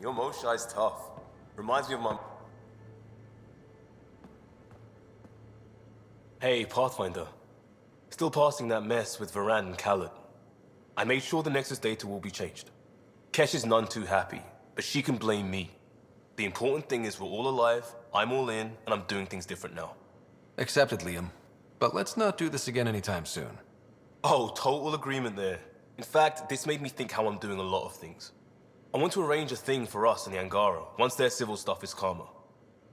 Your Moshai's tough. Reminds me of my... Hey, Pathfinder. Still passing that mess with Varan and Khaled. I made sure the Nexus data will be changed. Kesh is none too happy, but she can blame me. The important thing is we're all alive, I'm all in, and I'm doing things different now. Accepted, Liam. But let's not do this again anytime soon. Oh, total agreement there. In fact, this made me think how I'm doing a lot of things. I want to arrange a thing for us and the Angara, once their civil stuff is calmer.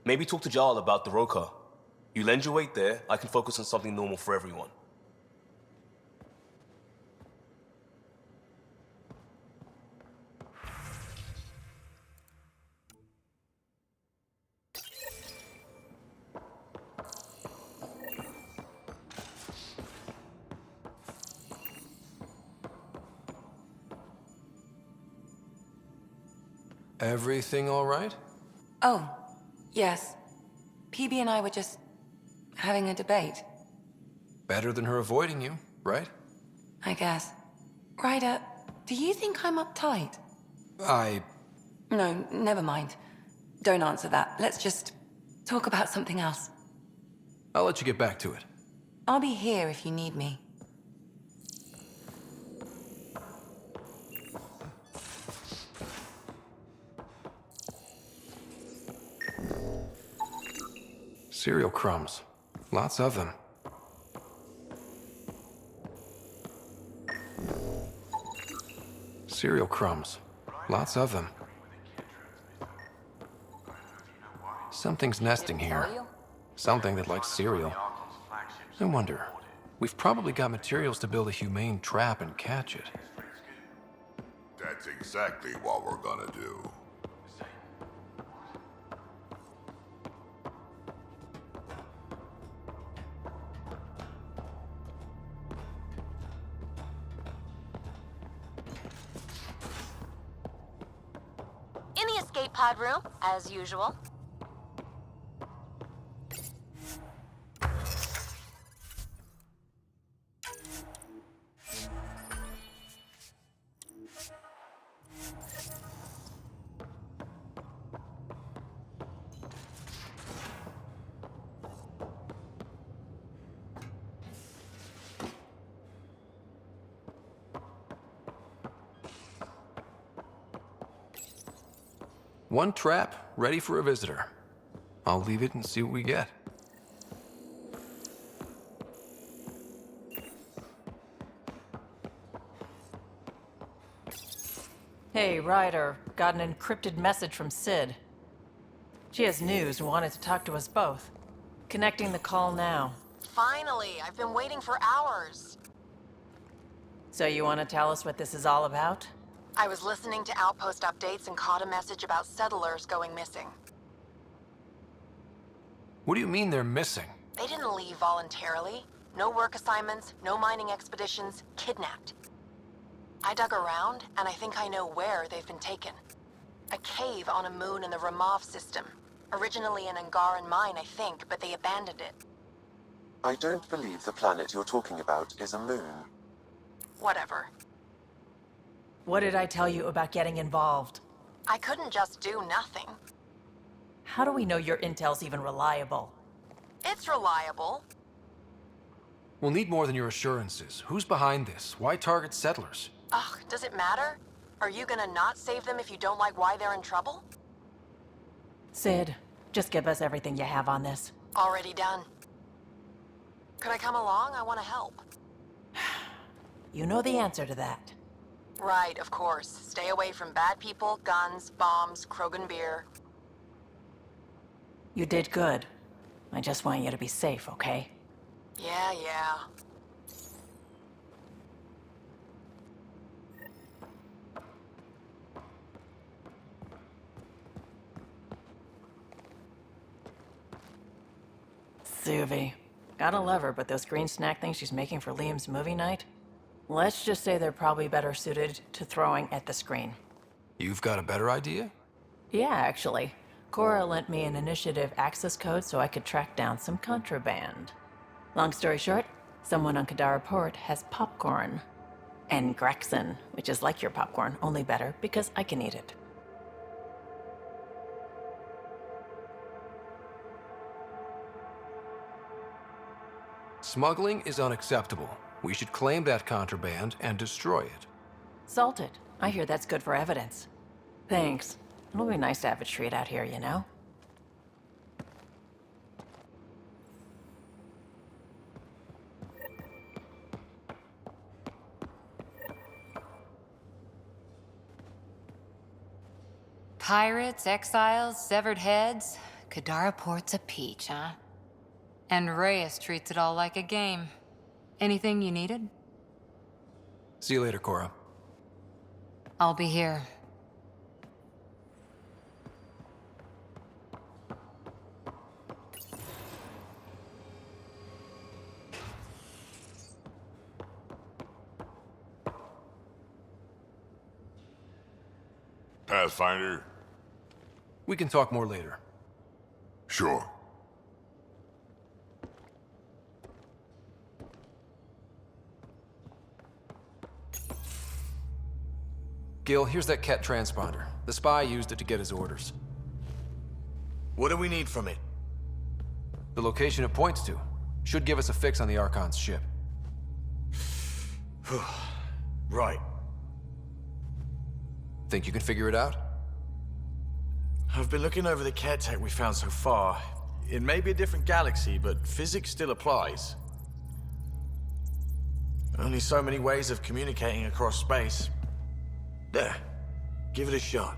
Maybe talk to Jarl about the Roka. You lend your weight there, I can focus on something normal for everyone. Everything all right? Oh, yes. PB and I were just having a debate. Better than her avoiding you, right? I guess. Ryder, do you think I'm uptight? No, never mind. Don't answer that. Let's just talk about something else. I'll let you get back to it. I'll be here if you need me. Cereal crumbs. Lots of them. Cereal crumbs. Lots of them. Something's nesting here. Something that likes cereal. I wonder. We've probably got materials to build a humane trap and catch it. That's exactly what we're gonna do. In the escape pod room, as usual. One trap, ready for a visitor. I'll leave it and see what we get. Hey, Ryder. Got an encrypted message from Sid. She has news and wanted to talk to us both. Connecting the call now. Finally, I've been waiting for hours. So you want to tell us what this is all about? I was listening to Outpost updates and caught a message about settlers going missing. What do you mean they're missing? They didn't leave voluntarily. No work assignments, no mining expeditions, kidnapped. I dug around, and I think I know where they've been taken. A cave on a moon in the Ramov system. Originally an Angaran mine, I think, but they abandoned it. I don't believe the planet you're talking about is a moon. Whatever. What did I tell you about getting involved? I couldn't just do nothing. How do we know your intel's even reliable? It's reliable. We'll need more than your assurances. Who's behind this? Why target settlers? Ugh, does it matter? Are you gonna not save them if you don't like why they're in trouble? Sid, just give us everything you have on this. Already done. Could I come along? I want to help. You know the answer to that. Right, of course. Stay away from bad people, guns, bombs, Krogan beer. You did good. I just want you to be safe, okay? Yeah. Suvi. Gotta love her, but those green snack things she's making for Liam's movie night? Let's just say they're probably better suited to throwing at the screen. You've got a better idea? Yeah, actually. Cora lent me an initiative access code so I could track down some contraband. Long story short, someone on Kadara Port has popcorn. And Grexon, which is like your popcorn, only better because I can eat it. Smuggling is unacceptable. We should claim that contraband and destroy it. Salt it. I hear that's good for evidence. Thanks. It'll be nice to have a treat out here, you know? Pirates, exiles, severed heads. Kadara Port's a peach, huh? And Reyes treats it all like a game. Anything you needed? See you later, Cora. I'll be here. Pathfinder? We can talk more later. Sure. Gil, here's that Ket transponder. The spy used it to get his orders. What do we need from it? The location it points to should give us a fix on the Archon's ship. Right. Think you can figure it out? I've been looking over the care tech we found so far. It may be a different galaxy, but physics still applies. Only so many ways of communicating across space. There. Give it a shot.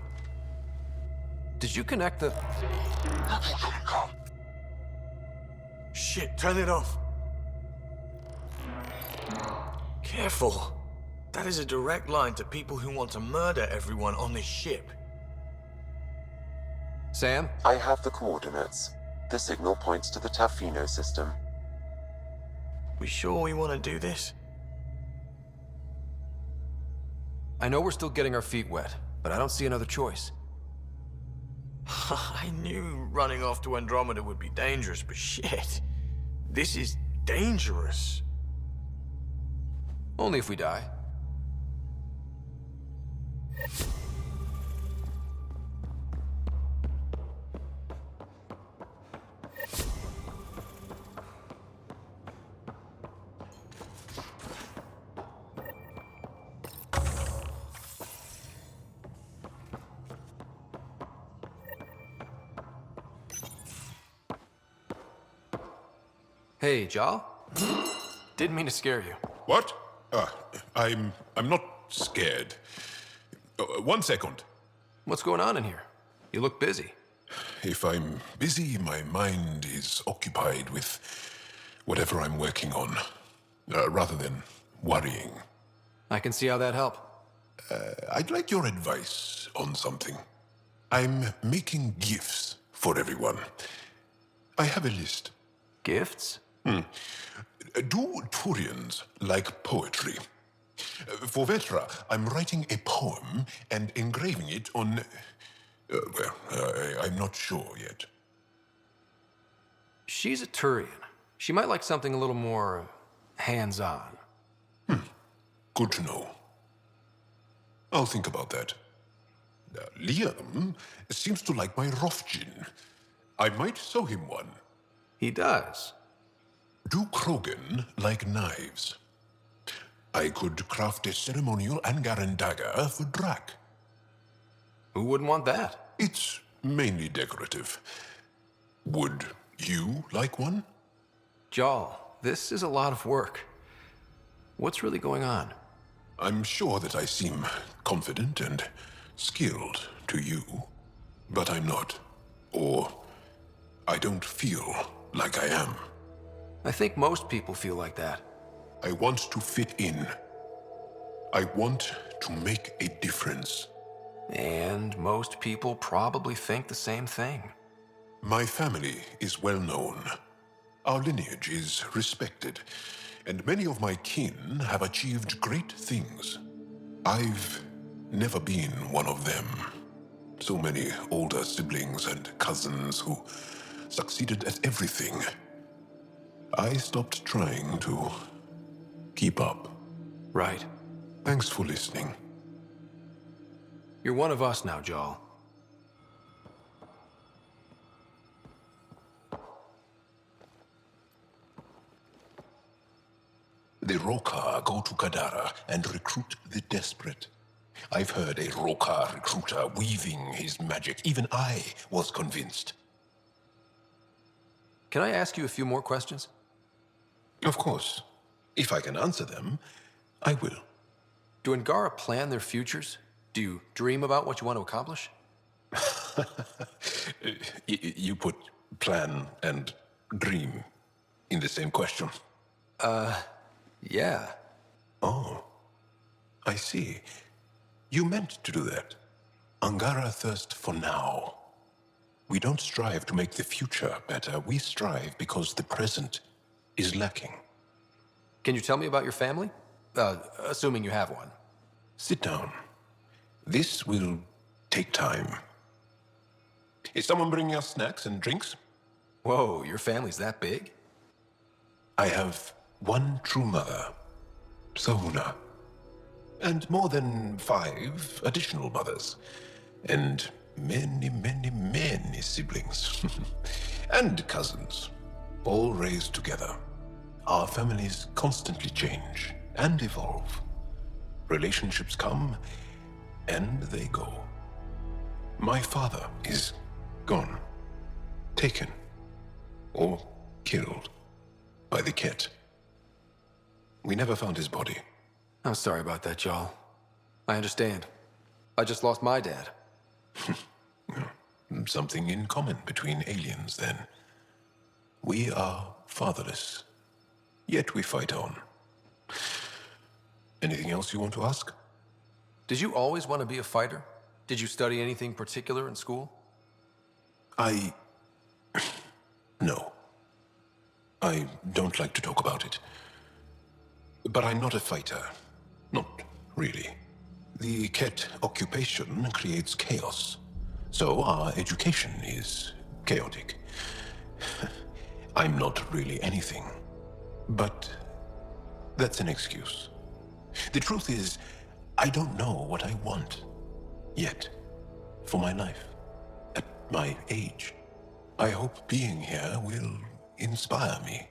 Did you connect the... Shit, turn it off. Careful. That is a direct line to people who want to murder everyone on this ship. Sam? I have the coordinates. The signal points to the Tafino system. We sure we want to do this? I know we're still getting our feet wet, but I don't see another choice. I knew running off to Andromeda would be dangerous, but shit. This is dangerous. Only if we die. Hey, Jal? Didn't mean to scare you. What? I'm not scared. One second. What's going on in here? You look busy. If I'm busy, my mind is occupied with whatever I'm working on, rather than worrying. I can see how that'd help. I'd like your advice on something. I'm making gifts for everyone. I have a list. Gifts? Do Turians like poetry? For Vetra, I'm writing a poem and engraving it on... I'm not sure yet. She's a Turian. She might like something a little more hands-on. Good to know. I'll think about that. Liam seems to like my Rofgin. I might sew him one. He does. Do Krogan like knives? I could craft a ceremonial Angaran dagger for Drac. Who wouldn't want that? It's mainly decorative. Would you like one? Jal, this is a lot of work. What's really going on? I'm sure that I seem confident and skilled to you, but I'm not. Or I don't feel like I am. I think most people feel like that. I want to fit in. I want to make a difference. And most people probably think the same thing. My family is well known. Our lineage is respected, and many of my kin have achieved great things. I've never been one of them. So many older siblings and cousins who succeeded at everything. I stopped trying to keep up. Right. Thanks for listening. You're one of us now, Jal. The Roka go to Kadara and recruit the desperate. I've heard a Roka recruiter weaving his magic. Even I was convinced. Can I ask you a few more questions? Of course. If I can answer them, I will. Do Angara plan their futures? Do you dream about what you want to accomplish? You put plan and dream in the same question. Yeah. Oh, I see. You meant to do that. Angara thirst for now. We don't strive to make the future better. We strive because the present is lacking. Can you tell me about your family? Assuming you have one. Sit down. This will take time. Is someone bringing us snacks and drinks? Whoa, your family's that big? I have one true mother, Sahuna, and more than 5 additional mothers, and many, many, many siblings, and cousins, all raised together. Our families constantly change and evolve. Relationships come and they go. My father is gone, taken, or killed by the Ket. We never found his body. I'm sorry about that, Jarl. I understand. I just lost my dad. Something in common between aliens, then. We are fatherless, yet we fight on. Anything else you want to ask? Did you always want to be a fighter? Did you study anything particular in school? No. I don't like to talk about it. But I'm not a fighter. Not really. The Ket occupation creates chaos. So our education is chaotic. I'm not really anything. But that's an excuse. The truth is, I don't know what I want yet for my life. At my age, I hope being here will inspire me.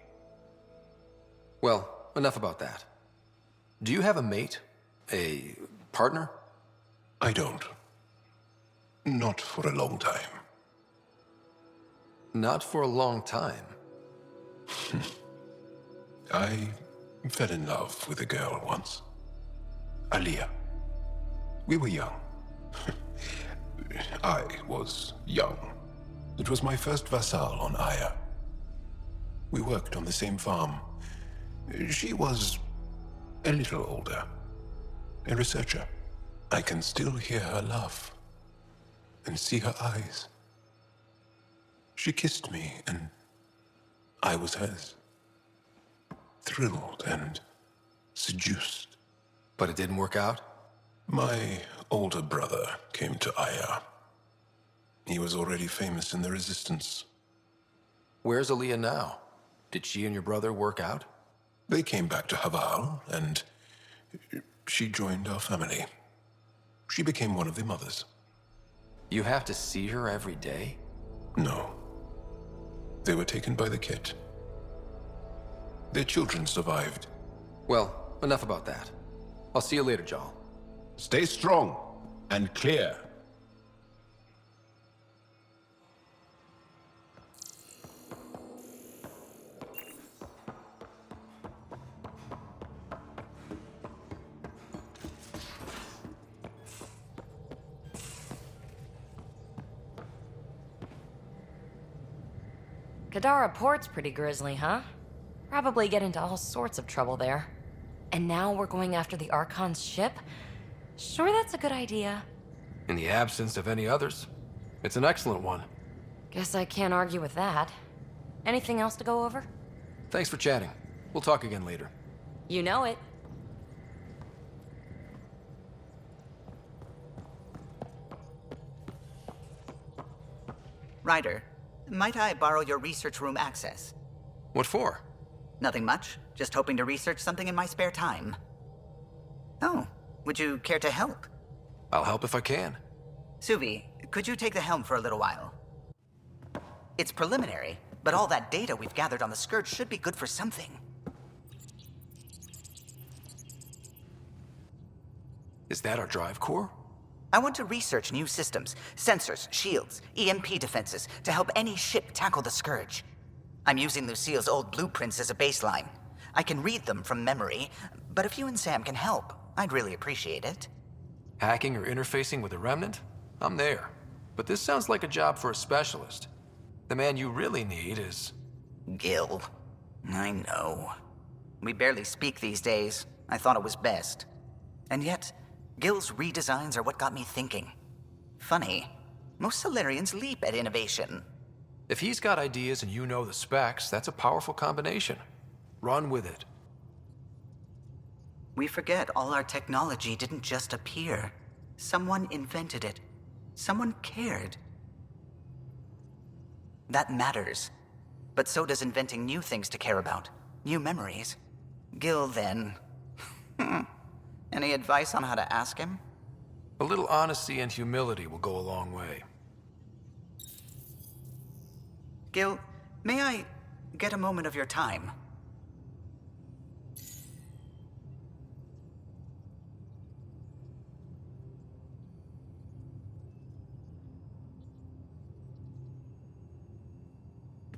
Well, enough about that. Do you have a mate? A partner? I don't. Not for a long time. Not for a long time. I fell in love with a girl once. Aliyah. We were young. I was young. It was my first vassal on Aya. We worked on the same farm. She was a little older. A researcher. I can still hear her laugh and see her eyes. She kissed me and I was hers. Thrilled and seduced. But it didn't work out? My older brother came to Aya. He was already famous in the Resistance. Where's Aliyah now? Did she and your brother work out? They came back to Haval, and she joined our family. She became one of the mothers. You have to see her every day? No. They were taken by the Ket. Their children survived. Well, enough about that. I'll see you later, Jarl. Stay strong and clear. Kadara Port's pretty grisly, huh? Probably get into all sorts of trouble there. And now we're going after the Archon's ship? Sure that's a good idea. In the absence of any others, it's an excellent one. Guess I can't argue with that. Anything else to go over? Thanks for chatting. We'll talk again later. You know it. Ryder, might I borrow your research room access? What for? Nothing much. Just hoping to research something in my spare time. Oh, would you care to help? I'll help if I can. Suvi, could you take the helm for a little while? It's preliminary, but all that data we've gathered on the Scourge should be good for something. Is that our drive core? I want to research new systems, sensors, shields, EMP defenses, to help any ship tackle the Scourge. I'm using Lucille's old blueprints as a baseline. I can read them from memory, but if you and Sam can help, I'd really appreciate it. Hacking or interfacing with the Remnant? I'm there. But this sounds like a job for a specialist. The man you really need is... Gil. I know. We barely speak these days. I thought it was best. And yet, Gil's redesigns are what got me thinking. Funny, most Solarians leap at innovation. If he's got ideas and you know the specs, that's a powerful combination. Run with it. We forget all our technology didn't just appear. Someone invented it. Someone cared. That matters. But so does inventing new things to care about. New memories. Gil, then. Any advice on how to ask him? A little honesty and humility will go a long way. Gil, may I get a moment of your time?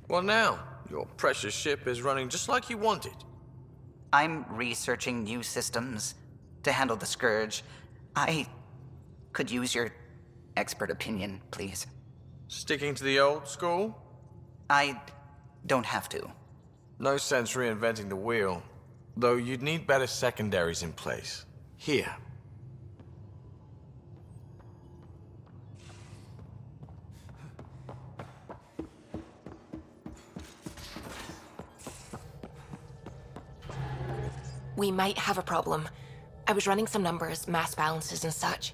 Well now, your precious ship is running just like you wanted. I'm researching new systems to handle the Scourge. I could use your expert opinion, please. Sticking to the old school? I don't have to. No sense reinventing the wheel. Though you'd need better secondaries in place. Here. We might have a problem. I was running some numbers, mass balances and such.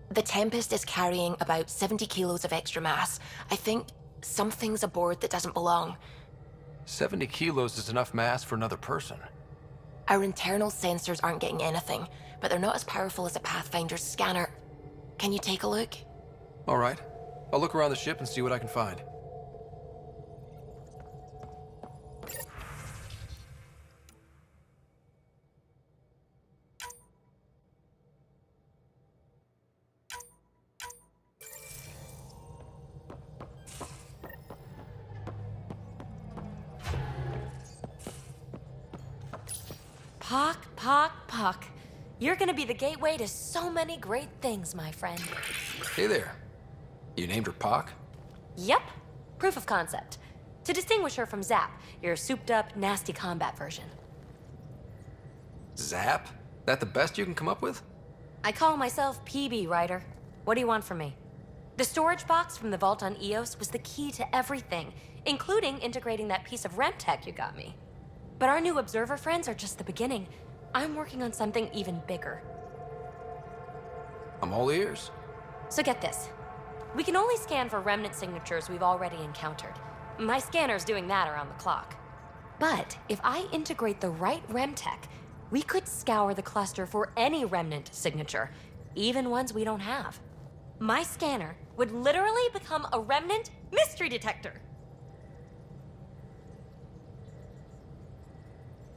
The Tempest is carrying about 70 kilos of extra mass. I think something's aboard that doesn't belong. 70 kilos is enough mass for another person. Our internal sensors aren't getting anything, but they're not as powerful as a Pathfinder's scanner. Can you take a look? All right. I'll look around the ship and see what I can find. Pock. You're gonna be the gateway to so many great things, my friend. Hey there. You named her Pock? Yep. Proof of concept. To distinguish her from Zap, your souped-up, nasty combat version. Zap? That the best you can come up with? I call myself PB, Ryder. What do you want from me? The storage box from the vault on Eos was the key to everything, including integrating that piece of REM tech you got me. But our new observer friends are just the beginning. I'm working on something even bigger. I'm all ears. So get this. We can only scan for remnant signatures we've already encountered. My scanner's doing that around the clock. But if I integrate the right REM tech, we could scour the cluster for any remnant signature, even ones we don't have. My scanner would literally become a remnant mystery detector.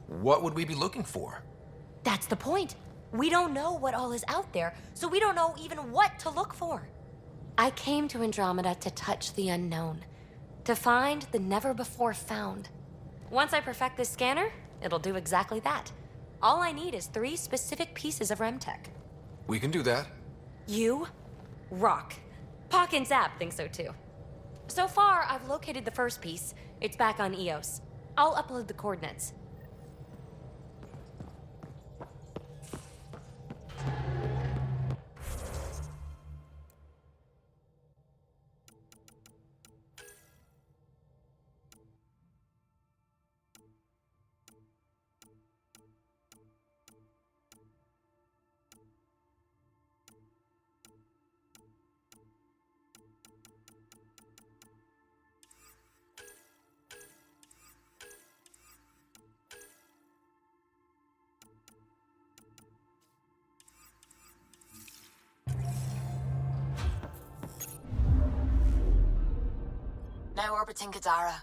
What would we be looking for? That's the point. We don't know what all is out there, so we don't know even what to look for. I came to Andromeda to touch the unknown, to find the never-before-found. Once I perfect this scanner, it'll do exactly that. All I need is 3 specific pieces of REM tech. We can do that. You rock. Pock and Zap think so too. So far, I've located the first piece. It's back on Eos. I'll upload the coordinates. Now orbiting Kadara.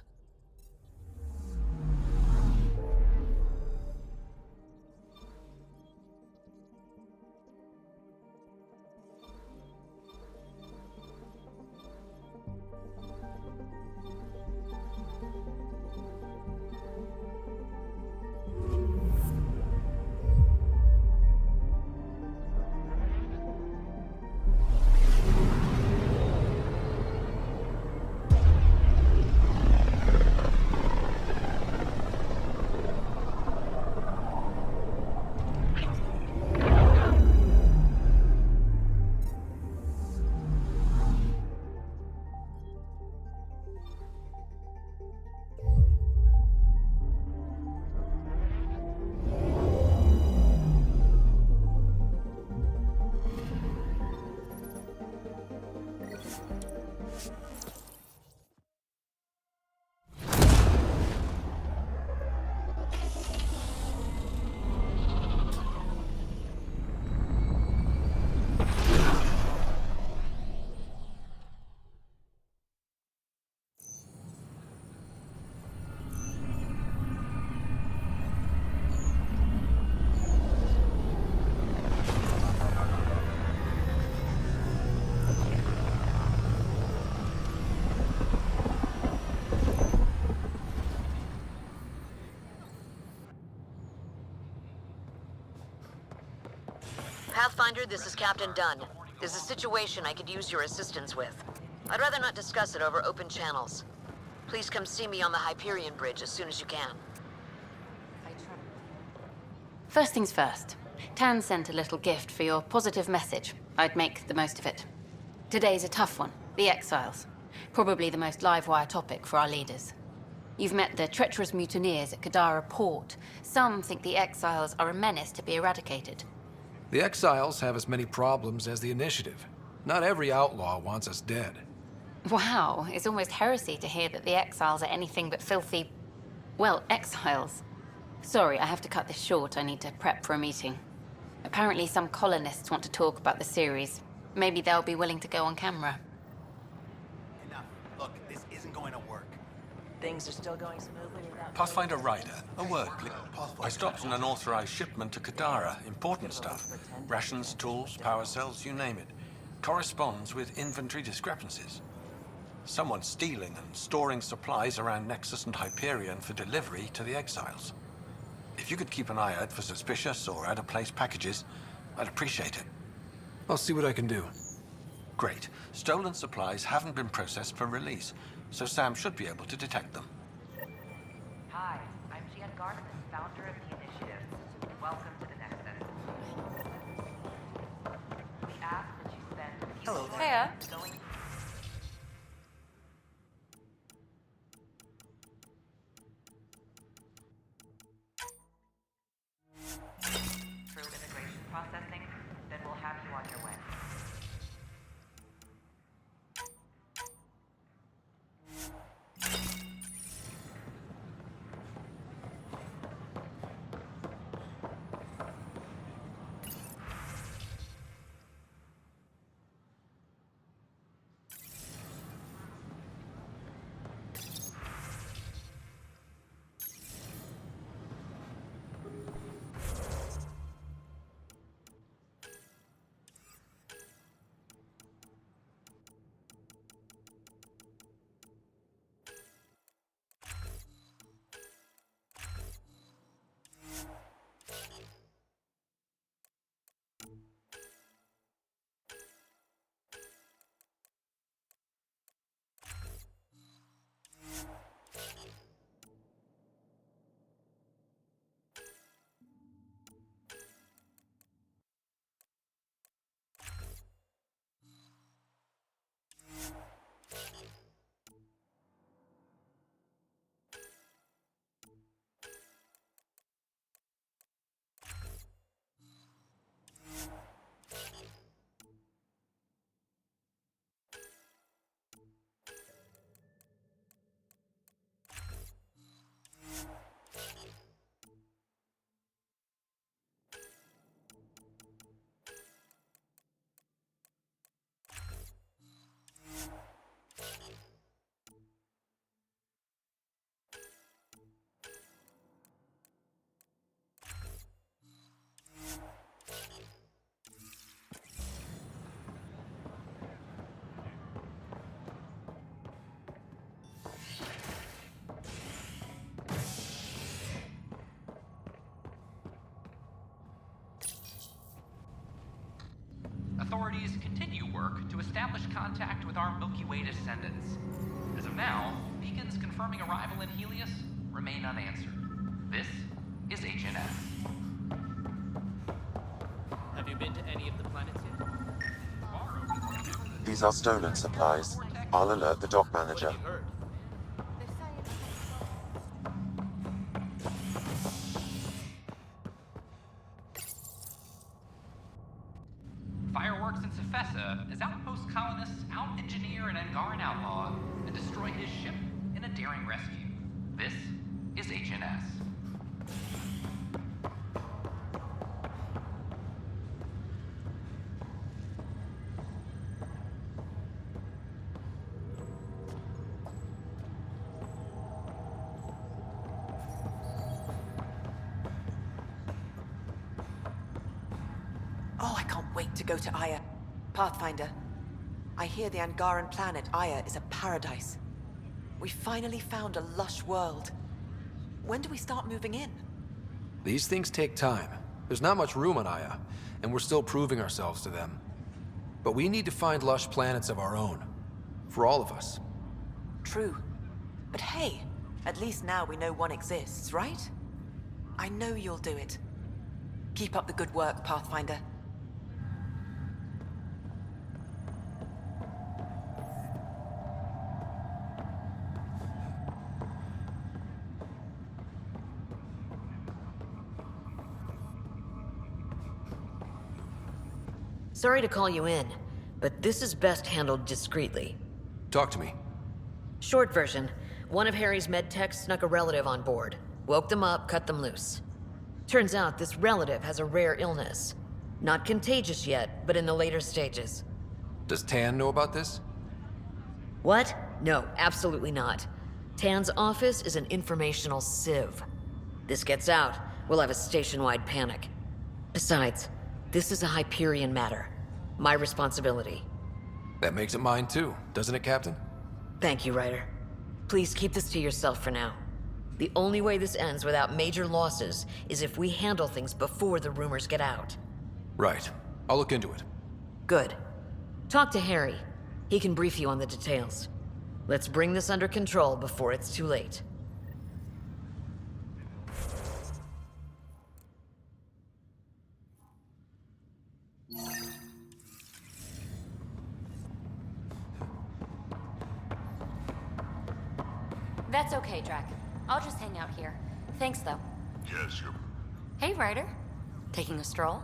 Pathfinder, this is Captain Dunn. There's a situation I could use your assistance with. I'd rather not discuss it over open channels. Please come see me on the Hyperion Bridge as soon as you can. First things first. Tan sent a little gift for your positive message. I'd make the most of it. Today's a tough one. The Exiles. Probably the most live-wire topic for our leaders. You've met the treacherous mutineers at Kadara Port. Some think the Exiles are a menace to be eradicated. The Exiles have as many problems as the Initiative. Not every outlaw wants us dead. Wow, it's almost heresy to hear that the Exiles are anything but filthy... well, exiles. Sorry, I have to cut this short. I need to prep for a meeting. Apparently some colonists want to talk about the series. Maybe they'll be willing to go on camera. Enough. Look, this isn't going to work. Things are still going smoothly without... Pathfinder Ryder, a word, please. I stopped an unauthorized shipment to Kadara. Important stuff. Rations, tools, power cells, you name it. Corresponds with inventory discrepancies. Someone's stealing and storing supplies around Nexus and Hyperion for delivery to the Exiles. If you could keep an eye out for suspicious or out-of-place packages, I'd appreciate it. I'll see what I can do. Great. Stolen supplies haven't been processed for release, so Sam should be able to detect them. Hi, I'm Jan Gardeman, founder of the Initiative. Welcome to the next episode. We ask that you spend a few Hello moments there. going through immigration processing, then we'll have you on your way. Authorities continue work to establish contact with our Milky Way descendants. As of now, beacons confirming arrival in Helios remain unanswered. This is HNS. Have you been to any of the planets yet? These are stolen supplies. I'll alert the dock manager. Fireworks in Cephessa as outpost colonists out-engineer an Angaran outlaw and destroy his ship in a daring rescue. This is HNS. Oh, I can't wait to go to Aya. Pathfinder, I hear the Angaran planet Aya is a paradise. We finally found a lush world. When do we start moving in? These things take time. There's not much room on Aya, and we're still proving ourselves to them. But we need to find lush planets of our own. For all of us. True. But hey, at least now we know one exists, right? I know you'll do it. Keep up the good work, Pathfinder. Sorry to call you in, but this is best handled discreetly. Talk to me. Short version, one of Harry's medtechs snuck a relative on board. Woke them up, cut them loose. Turns out this relative has a rare illness. Not contagious yet, but in the later stages. Does Tan know about this? What? No, absolutely not. Tan's office is an informational sieve. This gets out, we'll have a station-wide panic. Besides, this is a Hyperion matter. My responsibility. That makes it mine too, doesn't it, Captain? Thank you, Ryder. Please keep this to yourself for now. The only way this ends without major losses is if we handle things before the rumors get out. Right. I'll look into it. Good. Talk to Harry. He can brief you on the details. Let's bring this under control before it's too late. That's okay, Drac. I'll just hang out here. Thanks, though. Yes, you're... Hey, Ryder. Taking a stroll?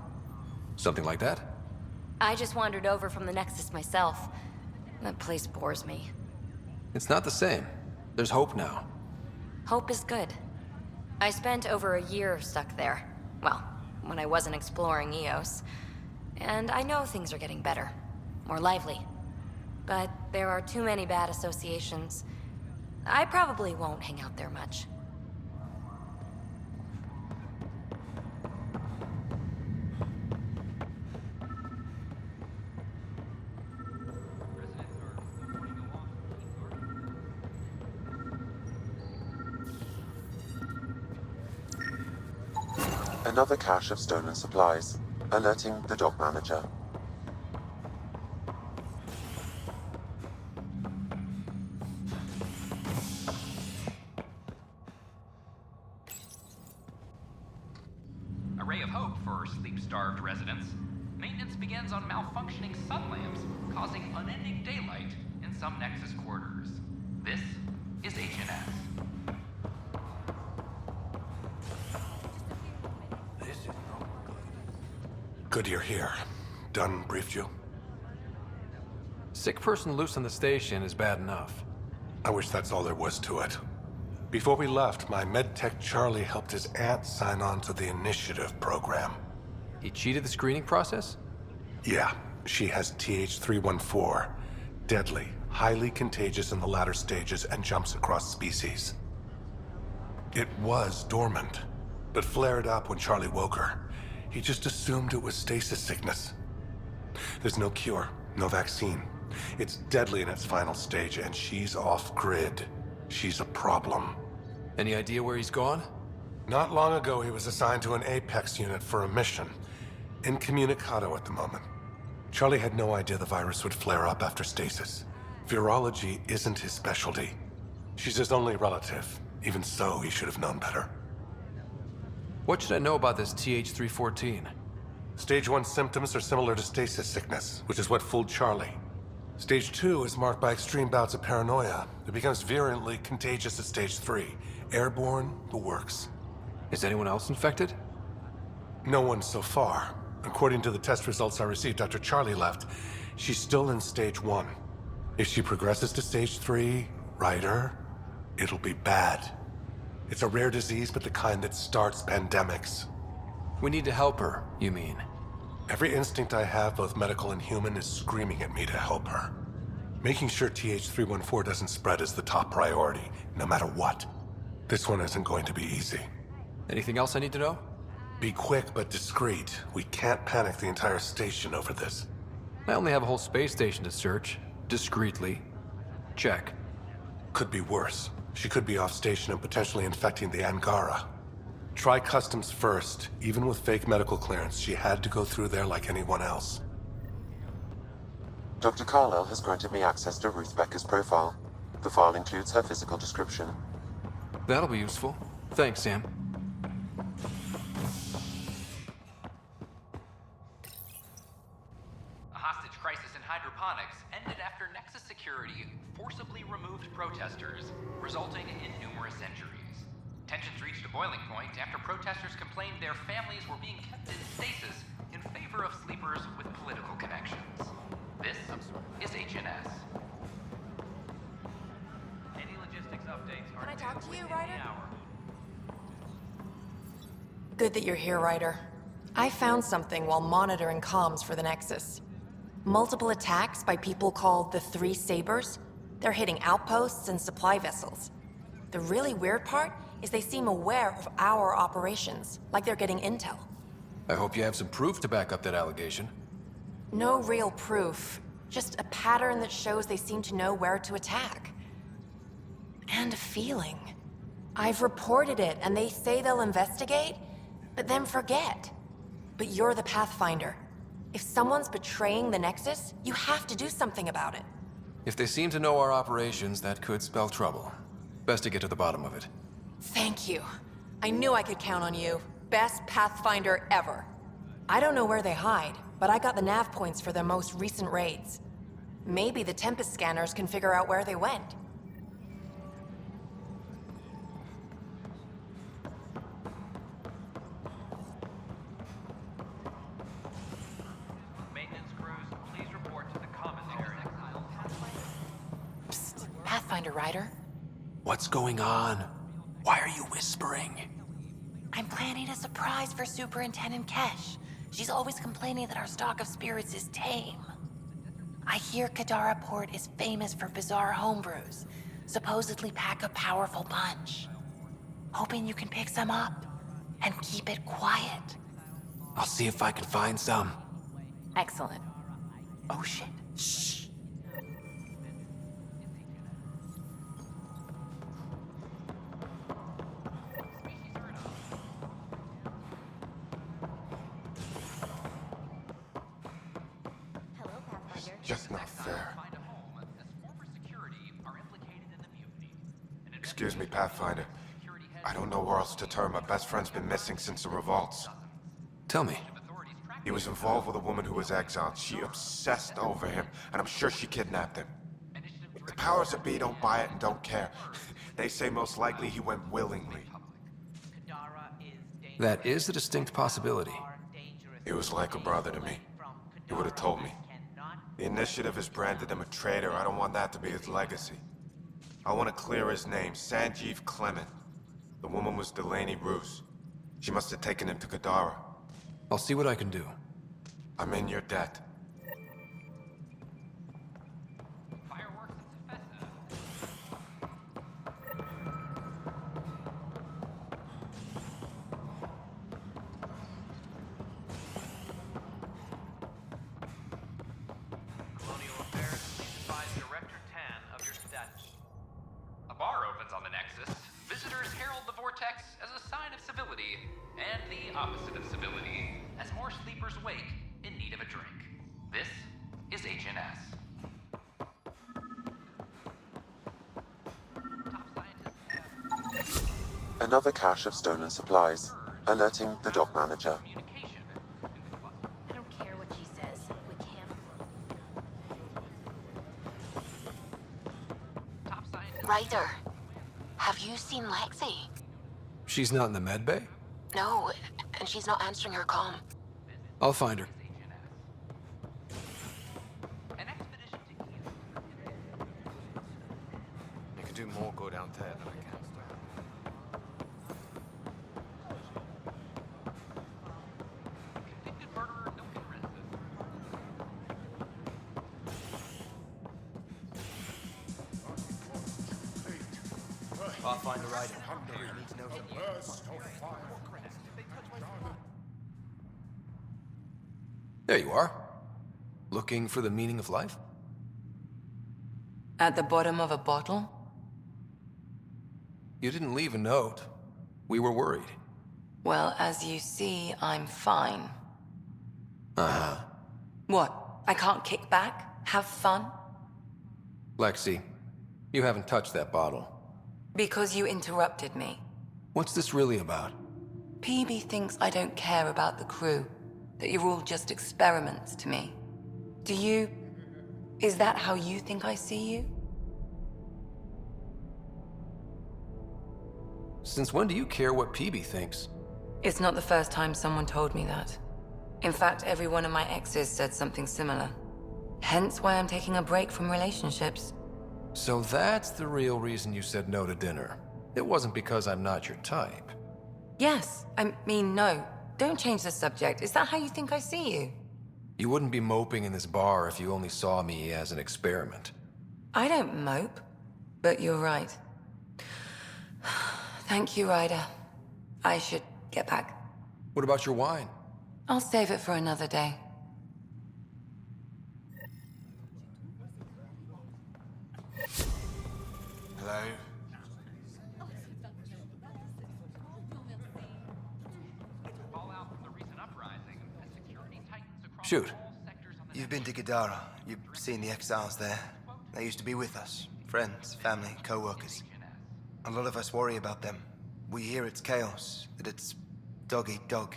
Something like that? I just wandered over from the Nexus myself. That place bores me. It's not the same. There's hope now. Hope is good. I spent over a year stuck there. Well, when I wasn't exploring Eos. And I know things are getting better. More lively. But there are too many bad associations. I probably won't hang out there much. Another cache of stolen supplies, alerting the dock manager. A ray of hope for sleep-starved residents. Maintenance begins on malfunctioning sun lamps, causing unending daylight in some Nexus quarters. This is HNS. Good you're here. Dunn briefed you? Sick person loose on the station is bad enough. I wish that's all there was to it. Before we left, my medtech Charlie helped his aunt sign on to the initiative program. He cheated the screening process? Yeah, she has TH314. Deadly, highly contagious in the latter stages and jumps across species. It was dormant, but flared up when Charlie woke her. He just assumed it was stasis sickness. There's no cure, no vaccine. It's deadly in its final stage, and she's off-grid. She's a problem. Any idea where he's gone? Not long ago, he was assigned to an Apex unit for a mission. Incommunicado at the moment. Charlie had no idea the virus would flare up after stasis. Virology isn't his specialty. She's his only relative. Even so, he should have known better. What should I know about this TH314? Stage 1 symptoms are similar to stasis sickness, which is what fooled Charlie. Stage 2 is marked by extreme bouts of paranoia. It becomes virulently contagious at Stage 3. Airborne, the works. Is anyone else infected? No one so far. According to the test results I received after Charlie left, she's still in Stage 1. If she progresses to Stage 3, Ryder, it'll be bad. It's a rare disease, but the kind that starts pandemics. We need to help her, you mean? Every instinct I have, both medical and human, is screaming at me to help her. Making sure TH314 doesn't spread is the top priority, no matter what. This one isn't going to be easy. Anything else I need to know? Be quick but discreet. We can't panic the entire station over this. I only have a whole space station to search. Discreetly. Check. Could be worse. She could be off station and potentially infecting the Angara. Try customs first. Even with fake medical clearance, she had to go through there like anyone else. Dr. Carlyle has granted me access to Ruth Becker's profile. The file includes her physical description. That'll be useful. Thanks, Sam. A hostage crisis in hydroponics ended after Nexus Security forcibly removed protesters, resulting in numerous injuries. Tensions reached a boiling point after protesters complained their families were being kept in stasis in favor of sleepers with political connections. This is HNS. Any logistics updates are Can I talk to you, within Ryder? the hour. Good that you're here, Ryder. I found something while monitoring comms for the Nexus. Multiple attacks by people called the Three Sabers. They're hitting outposts and supply vessels. The really weird part is they seem aware of our operations, like they're getting intel. I hope you have some proof to back up that allegation. No real proof, just a pattern that shows they seem to know where to attack. And a feeling. I've reported it, and they say they'll investigate, but then forget. But you're the Pathfinder. If someone's betraying the Nexus, you have to do something about it. If they seem to know our operations, that could spell trouble. Best to get to the bottom of it. Thank you. I knew I could count on you. Best Pathfinder ever. I don't know where they hide, but I got the nav points for their most recent raids. Maybe the Tempest scanners can figure out where they went. Maintenance crews, please report to the commissary. Psst, Pathfinder Ryder. What's going on? Why are you whispering? I'm planning a surprise for Superintendent Kesh. She's always complaining that our stock of spirits is tame. I hear Kadara Port is famous for bizarre homebrews, supposedly pack a powerful punch. Hoping you can pick some up and keep it quiet. I'll see if I can find some. Excellent. Oh shit. Shh. Just not fair. Excuse me, Pathfinder. I don't know where else to turn. My best friend's been missing since the revolts. Tell me. He was involved with a woman who was exiled. She obsessed over him, and I'm sure she kidnapped him. The powers that be don't buy it and don't care. They say most likely he went willingly. That is a distinct possibility. He was like a brother to me. He would have told me. The Initiative has branded him a traitor. I don't want that to be his legacy. I want to clear his name, Sanjeev Clement. The woman was Delaney Roos. She must have taken him to Kadara. I'll see what I can do. I'm in your debt. Colonial Affairs, please advise Director Tan of your status. A bar opens on the Nexus. Visitors herald the vortex as a sign of civility, and the opposite of civility, as more sleepers wake in need of a drink. This is HNS. Another cache of stolen supplies, alerting the dock manager. I don't care what she says. We can't. Ryder, have you seen Lexi? She's not in the med bay? No, and she's not answering her comm. I'll find her. You could do more good out there than I can. Pathfinder Ryder. There you are. Looking for the meaning of life? At the bottom of a bottle? You didn't leave a note. We were worried. Well, as you see, I'm fine. Uh-huh. What? I can't kick back? Have fun? Lexi, you haven't touched that bottle. Because you interrupted me. What's this really about? PB thinks I don't care about the crew, that you're all just experiments to me. Do you? Is that how you think I see you? Since when do you care what PB thinks? It's not the first time someone told me that. In fact, every one of my exes said something similar. Hence why I'm taking a break from relationships. So that's the real reason you said no to dinner. It wasn't because I'm not your type. Yes, I mean, no. Don't change the subject. Is that how you think I see you? You wouldn't be moping in this bar if you only saw me as an experiment. I don't mope, but you're right. Thank you, Ryder. I should get back. What about your wine? I'll save it for another day. Hello? Shoot. You've been to Gadara. You've seen the exiles there. They used to be with us. Friends, family, co-workers. A lot of us worry about them. We hear it's chaos, that it's dog eat dog.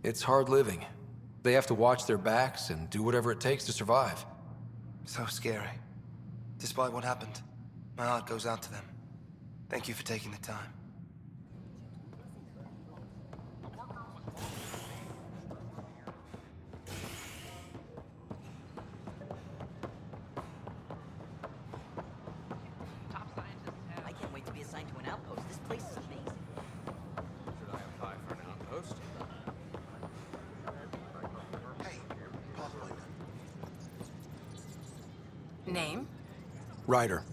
It's hard living. They have to watch their backs and do whatever it takes to survive. So scary. Despite what happened, my heart goes out to them. Thank you for taking the time. I can't wait to be assigned to an outpost. This place is amazing. Should I apply for an outpost? Name? Ryder.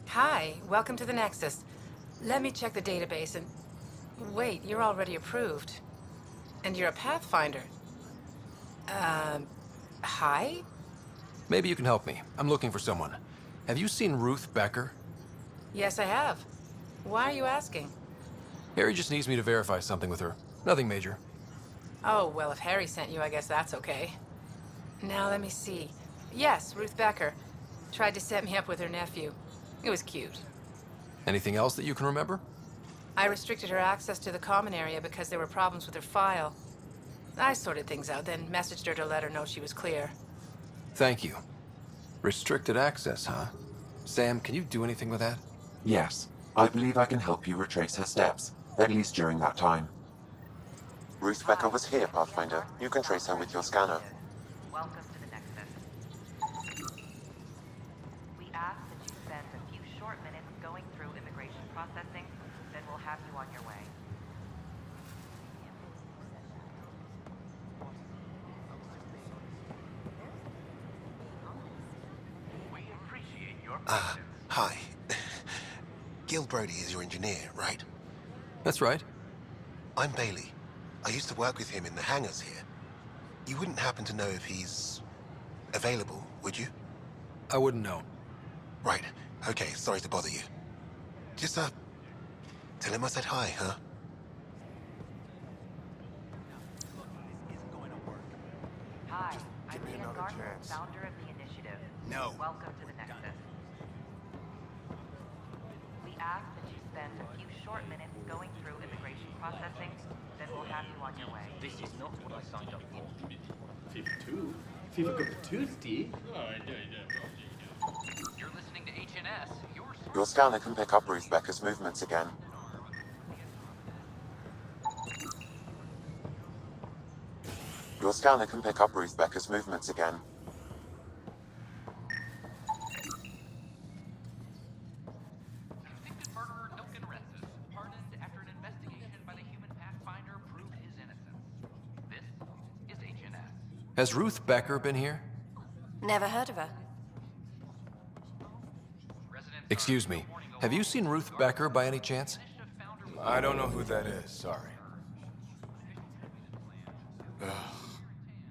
Hi, welcome to the Nexus. Let me check the database and... Wait, you're already approved. And you're a Pathfinder. Hi? Maybe you can help me. I'm looking for someone. Have you seen Ruth Becker? Yes, I have. Why are you asking? Harry just needs me to verify something with her. Nothing major. Oh, well, if Harry sent you, I guess that's okay. Now, let me see. Yes, Ruth Becker. Tried to set me up with her nephew. It was cute. Anything else that you can remember? I restricted her access to the common area because there were problems with her file. I sorted things out, then messaged her to let her know she was clear. Thank you. Restricted access, huh? Sam, can you do anything with that? Yes, I believe I can help you retrace her steps, at least during that time. Ruth Becker was here, Pathfinder. You can trace her with your scanner. Welcome to the Nexus. We ask that you spend a few short minutes going through immigration processing, then we'll have you on your way. Hi. Gil Brody is your engineer, right? That's right. I'm Bailey. I used to work with him in the hangars here. You wouldn't happen to know if he's available, would you? I wouldn't know. Right. Okay, sorry to bother you. Just, tell him I said hi, huh? Hi, I'm Ian Gardner, founder of the initiative. No. Welcome to the Nexus. We ask that you spend a few short minutes going through immigration processing, then we'll have you on your way. This is not what I signed up for. FIFA 2? FIFA Cup 2, Steve? You're listening to HNS, your source. Your scanner can pick up Ruth Becker's movements again. Your scanner can pick up Ruth Becker's movements again. Convicted murderer Ilkin Rensis, pardoned after an investigation by the human Pathfinder proved his innocence. This is HNS. Has Ruth Becker been here? Never heard of her. Excuse me. Have you seen Ruth Becker by any chance? I don't know who that is, sorry.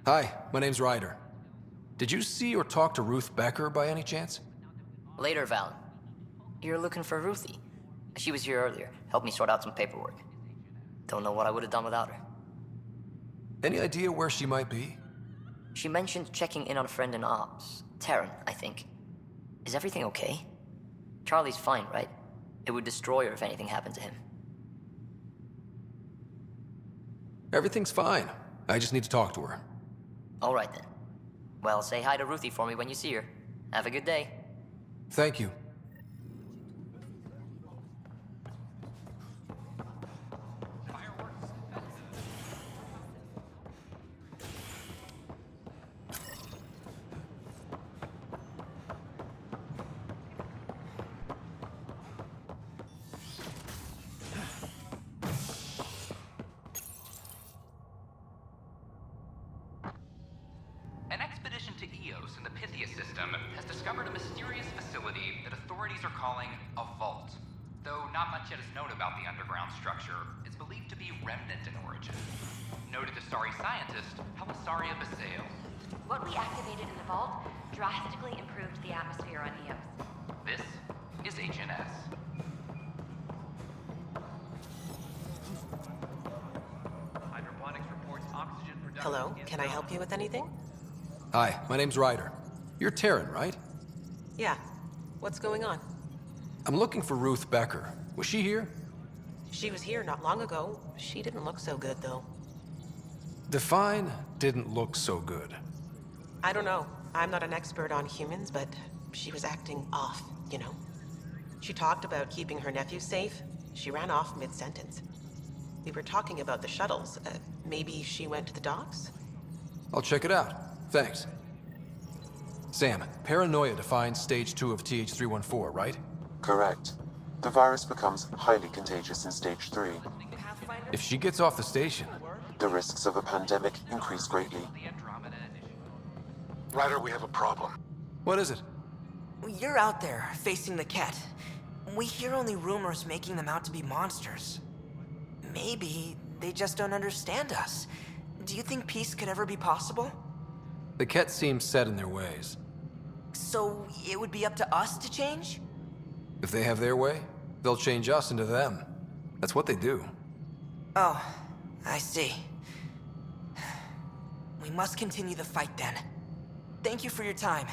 Hi, my name's Ryder. Did you see or talk to Ruth Becker by any chance? Later, Val. You're looking for Ruthie. She was here earlier, helped me sort out some paperwork. Don't know what I would have done without her. Any idea where she might be? She mentioned checking in on a friend in ops. Taryn, I think. Is everything okay? Charlie's fine, right? It would destroy her if anything happened to him. Everything's fine. I just need to talk to her. All right then. Well, say hi to Ruthie for me when you see her. Have a good day. Thank you. An expedition to Eos in the Pythia system has discovered a mysterious facility that authorities are calling a vault. Though not much yet is known about the underground structure, it's believed to be remnant in origin. Noted Astari scientist Helisaria Basale. What we activated in the vault drastically improved the atmosphere on Eos. This is HNS. Hydroponics reports oxygen production. Hello, can I help you with anything? Hi, my name's Ryder. You're Taryn, right? Yeah. What's going on? I'm looking for Ruth Becker. Was she here? She was here not long ago. She didn't look so good, though. Define didn't look so good. I don't know. I'm not an expert on humans, but she was acting off, you know. She talked about keeping her nephew safe. She ran off mid-sentence. We were talking about the shuttles. Maybe she went to the docks? I'll check it out. Thanks. Sam, paranoia defines stage 2 of TH314, right? Correct. The virus becomes highly contagious in stage 3. If she gets off the station... The risks of a pandemic increase greatly. Ryder, we have a problem. What is it? You're out there, facing the Ket. We hear only rumors making them out to be monsters. Maybe they just don't understand us. Do you think peace could ever be possible? The Ket seem set in their ways. So it would be up to us to change? If they have their way, they'll change us into them. That's what they do. Oh, I see. We must continue the fight then. Thank you for your time.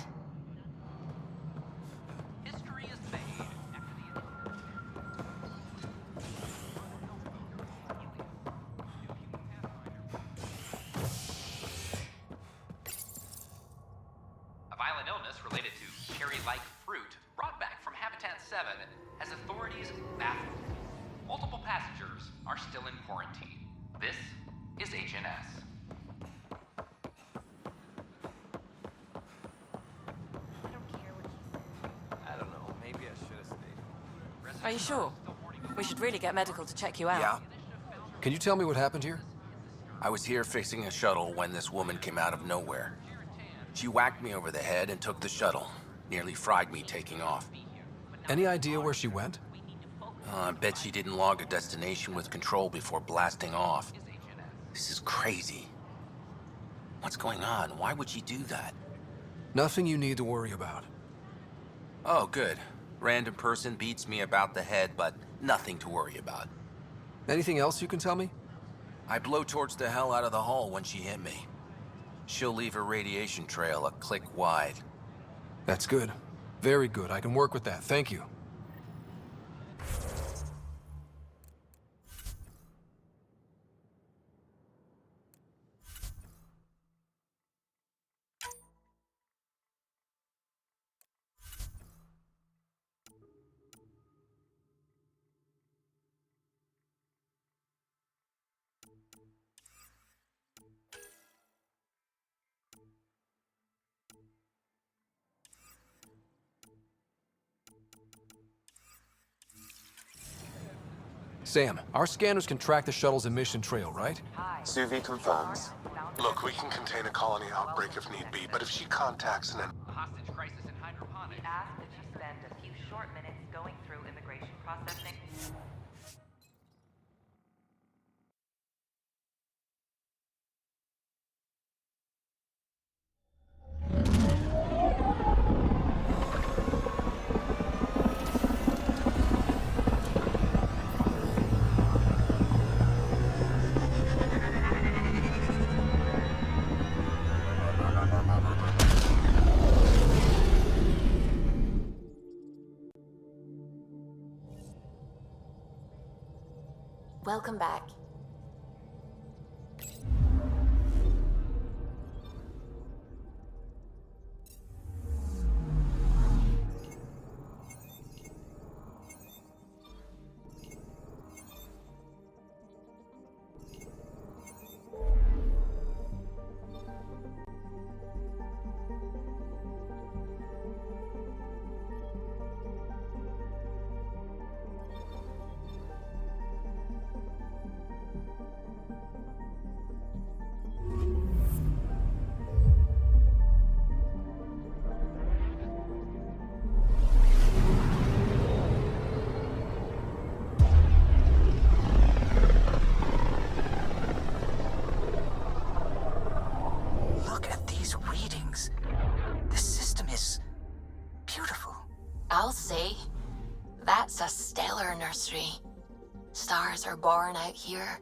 History is made A violent illness related to cherry-like fruit brought back from Habitat 7 has authorities baffled. Multiple passengers are still in quarantine. This is HNS. I don't know. Maybe I should have stayed. Are you sure? We should really get medical to check you out. Yeah. Can you tell me what happened here? I was here fixing a shuttle when this woman came out of nowhere. She whacked me over the head and took the shuttle. Nearly fried me taking off. Any idea where she went? I bet she didn't log a destination with control before blasting off. This is crazy. What's going on? Why would she do that? Nothing you need to worry about. Oh, good. Random person beats me about the head, but nothing to worry about. Anything else you can tell me? I blowtorched the hell out of the hull when she hit me. She'll leave her radiation trail a click wide. That's good. Very good. I can work with that. Thank you. Sam, our scanners can track the shuttle's emission trail, right? Suvi confirms. Look, we can contain a colony outbreak if need be, but if she contacts an... Hostage crisis in hydroponics. We ask that you spend a few short minutes going through immigration processing. Welcome back. Look at these readings. This system is beautiful. I'll say, that's a stellar nursery. Stars are born out here.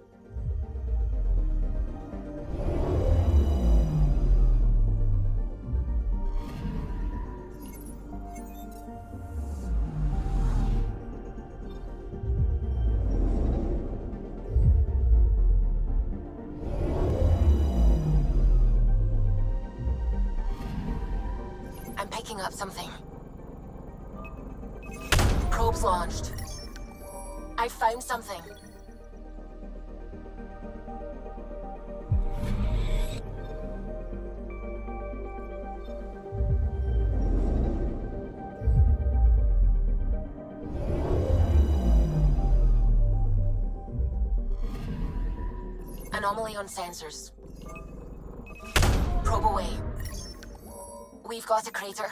I'm picking up something. Probes launched. I found something. Anomaly on sensors. Probe away. We've got a crater.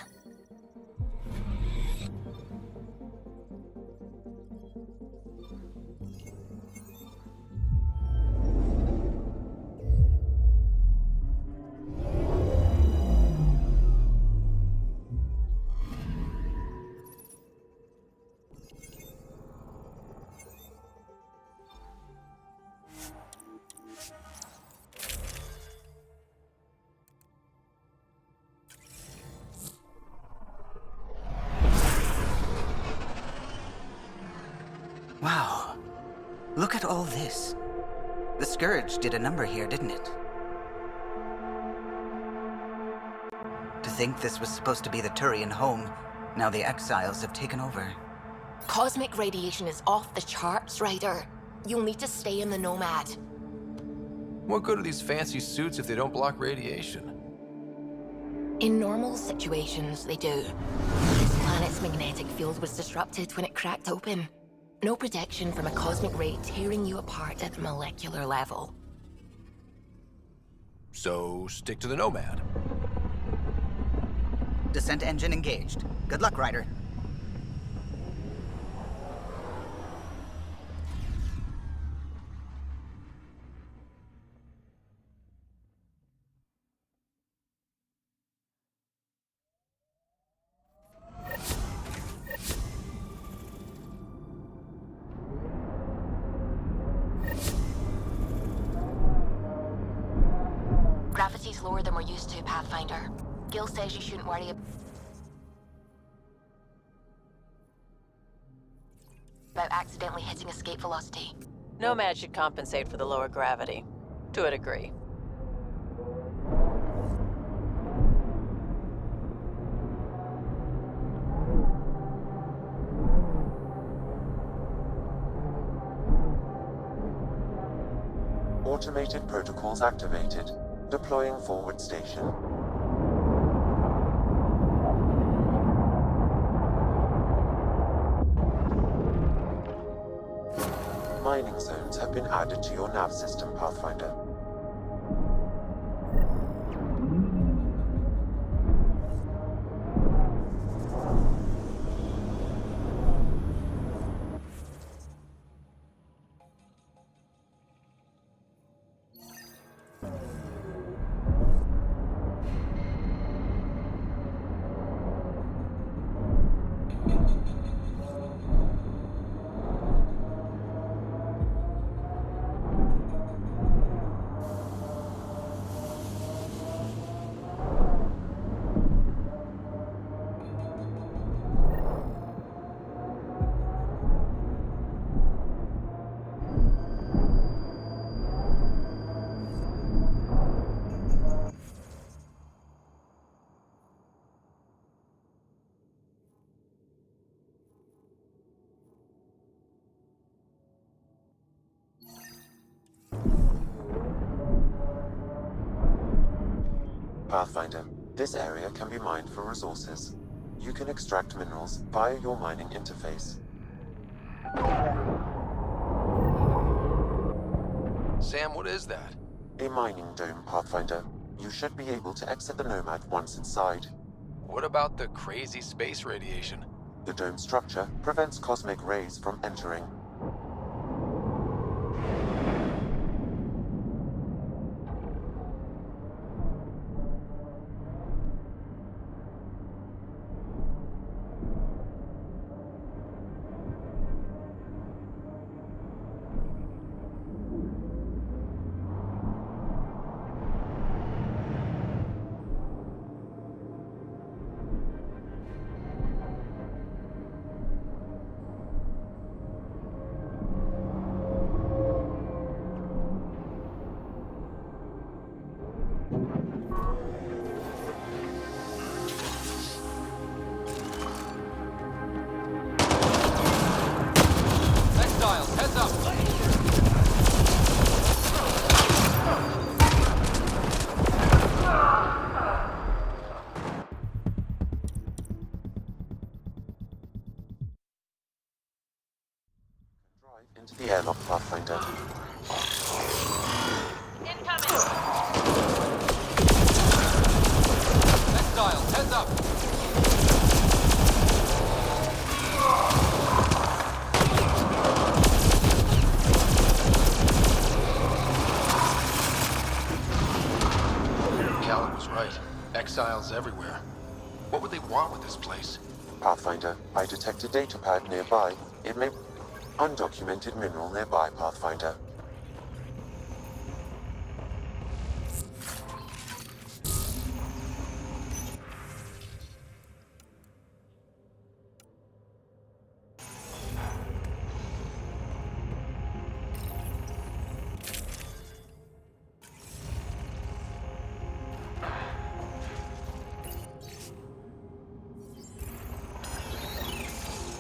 Wow. Look at all this. The Scourge did a number here, didn't it? To think this was supposed to be the Turian home, now the Exiles have taken over. Cosmic radiation is off the charts, Ryder. You'll need to stay in the Nomad. What good are these fancy suits if they don't block radiation? In normal situations, they do. This planet's magnetic field was disrupted when it cracked open. No protection from a cosmic ray tearing you apart at the molecular level. So stick to the Nomad. Descent engine engaged. Good luck, Ryder. Gravity's lower than we're used to, Pathfinder. Gil says you shouldn't worry about accidentally hitting escape velocity. Nomad should compensate for the lower gravity. To a degree. Automated protocols activated. Deploying forward station. Mining zones have been added to your nav system, Pathfinder. Pathfinder, this area can be mined for resources. You can extract minerals via your mining interface. Sam, what is that? A mining dome, Pathfinder. You should be able to exit the Nomad once inside. What about the crazy space radiation? The dome structure prevents cosmic rays from entering. Heads up! Drive into the airlock, Pathfinder. Incoming! Exiles, heads up! Callan was right. Exiles everywhere. What would they want with this place? Pathfinder, I detect a data pad nearby. It may... Undocumented mineral nearby, Pathfinder.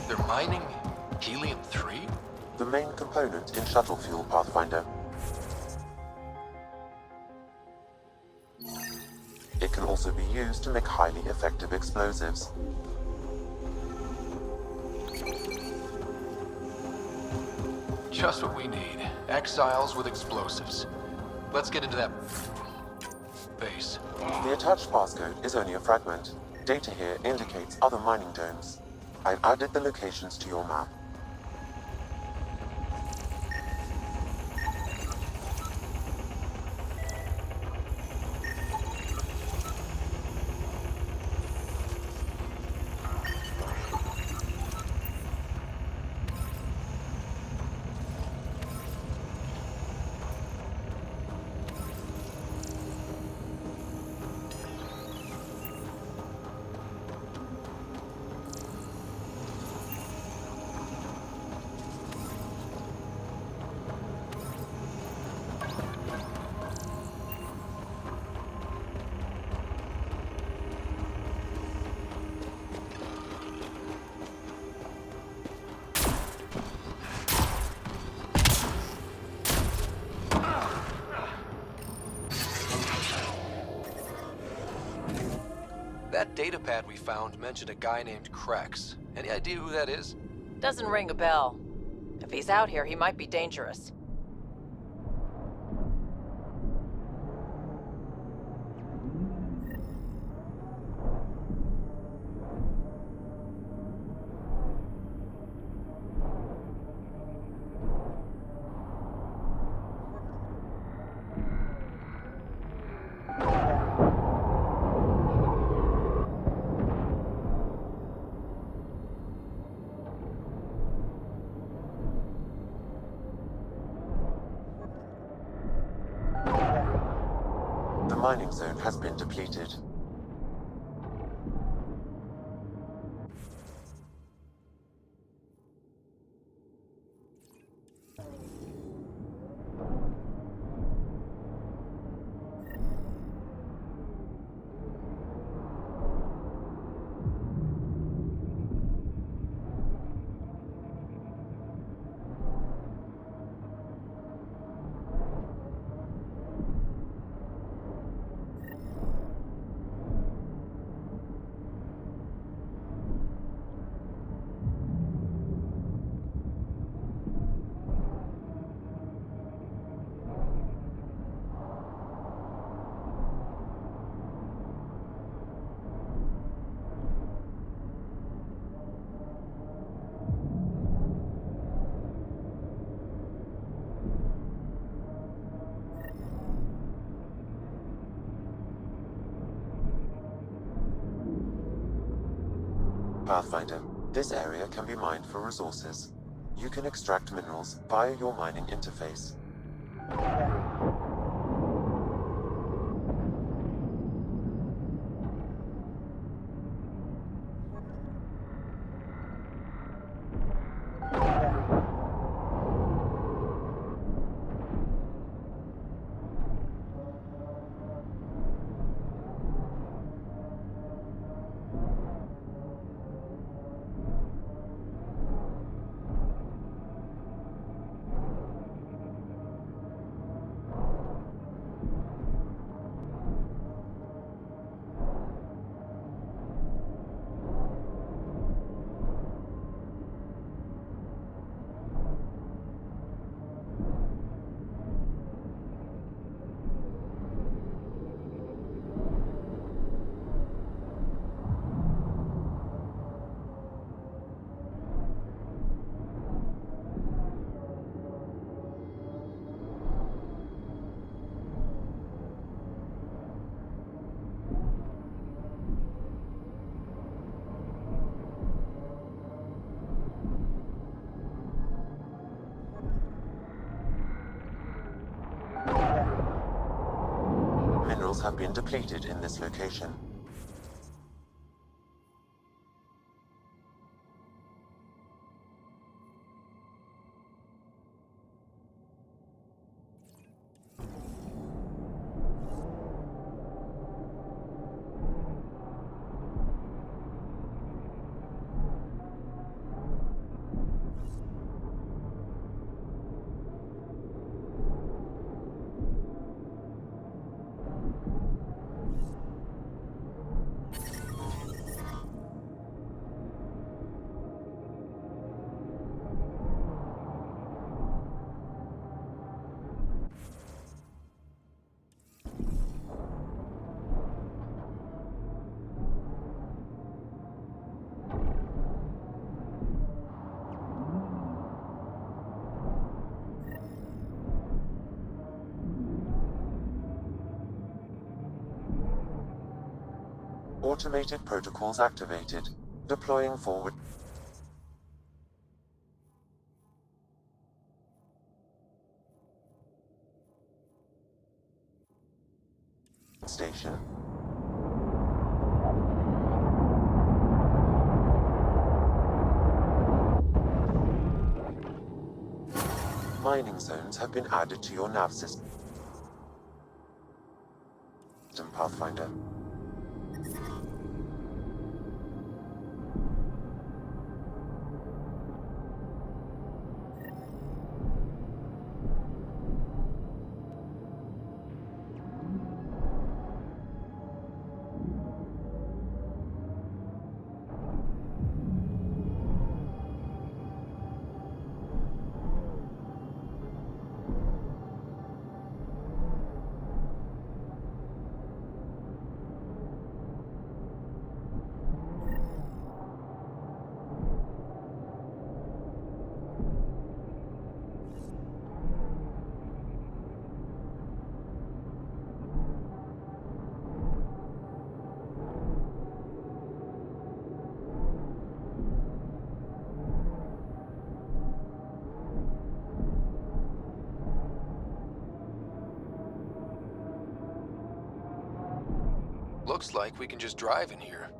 They're mining helium-3? The main component in shuttle fuel, Pathfinder. It can also be used to make highly effective explosives. Just what we need. Exiles with explosives. Let's get into that base. The attached passcode is only a fragment. Data here indicates other mining domes. I've added the locations to your map. That datapad we found mentioned a guy named Krex. Any idea who that is? Doesn't ring a bell. If he's out here, he might be dangerous. The mining zone has been depleted. Pathfinder, this area can be mined for resources. You can extract minerals via your mining interface. Minerals have been depleted in this location. Automated protocols activated. Deploying forward. Station. Mining zones have been added to your nav system, Pathfinder. Looks like we can just drive in here.